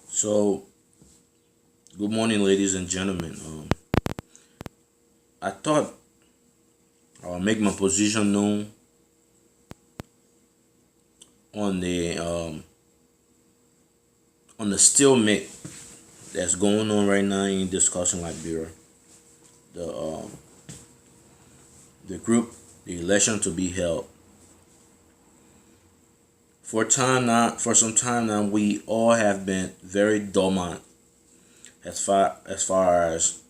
So, good morning, ladies and gentlemen. I thought I'll make my position known on the stalemate that's going on right now in discussing Liberia. The the group, the election to be held. For some time now, we all have been very dormant as far as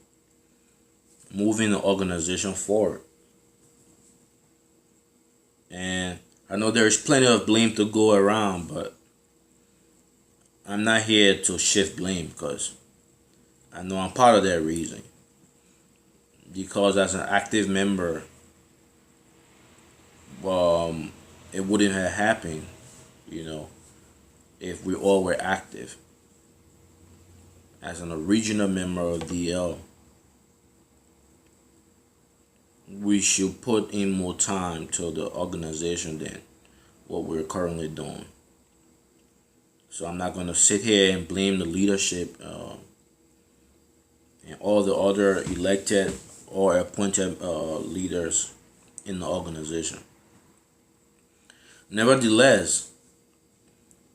moving the organization forward. And I know there is plenty of blame to go around, but I'm not here to shift blame because I know I'm part of that reason. Because as an active member, it wouldn't have happened, you know, if we all were active. As an original member of DL, we should put in more time to the organization than what we're currently doing. So I'm not going to sit here and blame the leadership and all the other elected or appointed leaders in the organization. Nevertheless,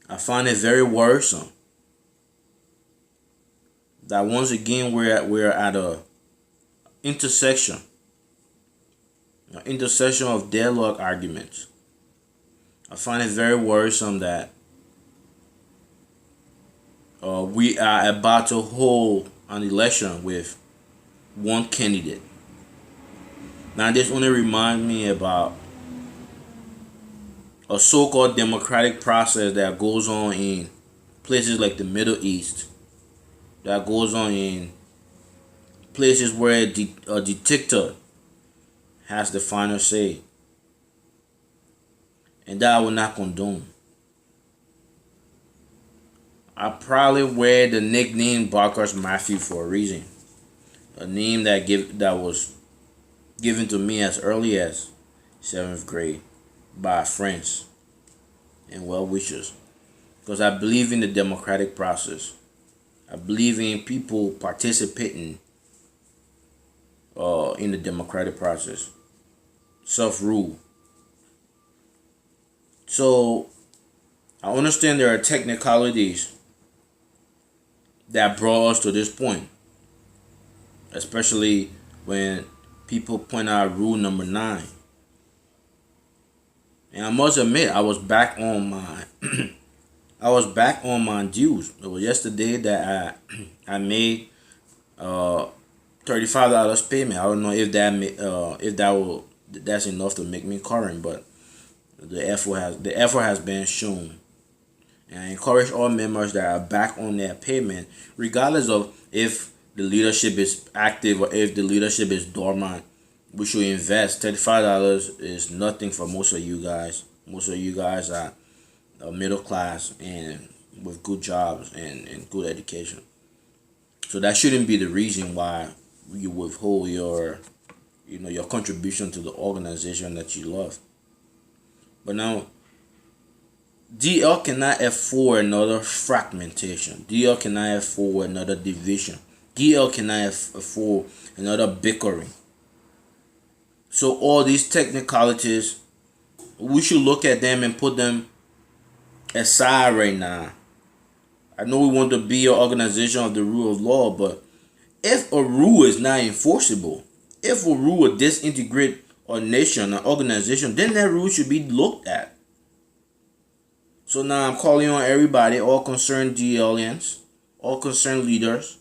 I find it very worrisome that once again we're at a intersection, of deadlock arguments. I find it very worrisome that we are about to hold an election with one candidate. Now, this only reminds me about a so-called democratic process that goes on in places like the Middle East, that goes on in places where a dictator has the final say, and that I will not condone. I probably wear the nickname Barker's Matthew for a reason, a name that was given to me as early as 7th grade by friends and well wishers, because I believe in the democratic process. I believe in people participating in the democratic process, self-rule. So I understand there are technicalities that brought us to this point, especially when people point out rule number 9. And I must admit, I was back on my dues. It was yesterday that I made $35 payment. I don't know if that's enough to make me current, but the effort has been shown. And I encourage all members that are back on their payment, regardless of if the leadership is active or if the leadership is dormant. We should invest. $35 is nothing for most of you guys. Most of you guys are middle class and with good jobs and good education. So that shouldn't be the reason why you withhold your contribution to the organization that you love. But now, DL cannot afford another fragmentation. DL cannot afford another division. DL cannot afford another bickering. So all these technicalities, we should look at them and put them aside right now. I know we want to be an organization of the rule of law, but if a rule is not enforceable, if a rule will disintegrate a nation, an organization, then that rule should be looked at. So now I'm calling on everybody, all concerned DLians, all concerned leaders,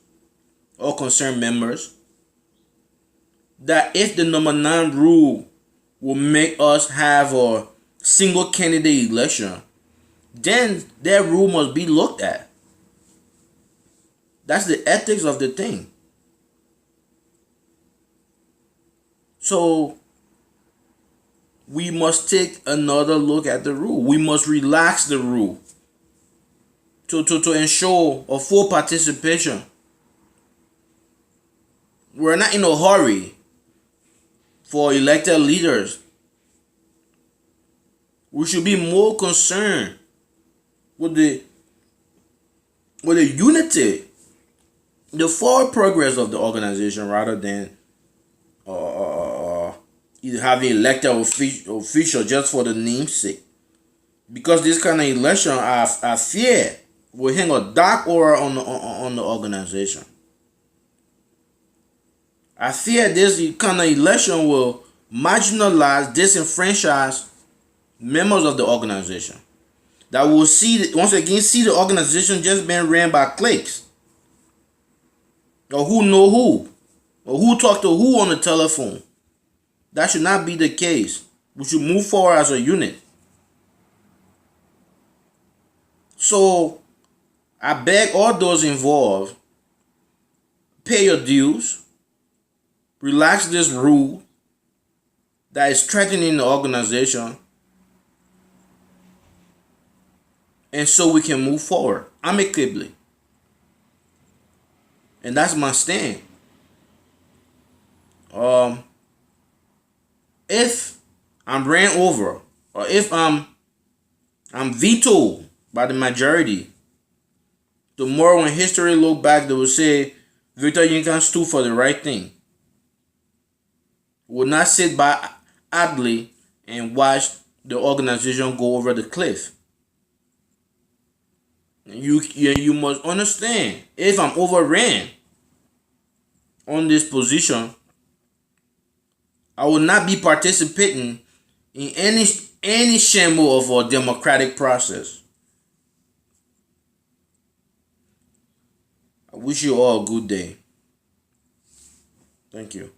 all concerned members, that if the number 9 rule will make us have a single candidate election, then that rule must be looked at. That's the ethics of the thing. So we must take another look at the rule. We must relax the rule to ensure a full participation. We're not in a hurry for elected leaders. We should be more concerned with the with a unity, the forward progress of the organization rather than either having elected official just for the namesake. Because this kind of election, I fear, will hang a dark aura on the organization. I fear this kind of election will marginalize, disenfranchise members of the organization. That will once again see the organization just being ran by cliques, or who know who, or who talk to who on the telephone. That should not be the case. We should move forward as a unit. So I beg all those involved, pay your dues, relax this rule that is threatening the organization, and so we can move forward amicably. And that's my stand. If I'm ran over, or if I'm vetoed by the majority, tomorrow when history look back, they will say Victor Youngkin stood for the right thing. Will not sit by idly and watch the organization go over the cliff. You must understand, if I'm overran on this position, I will not be participating in any shamble of a democratic process. I wish you all a good day. Thank you.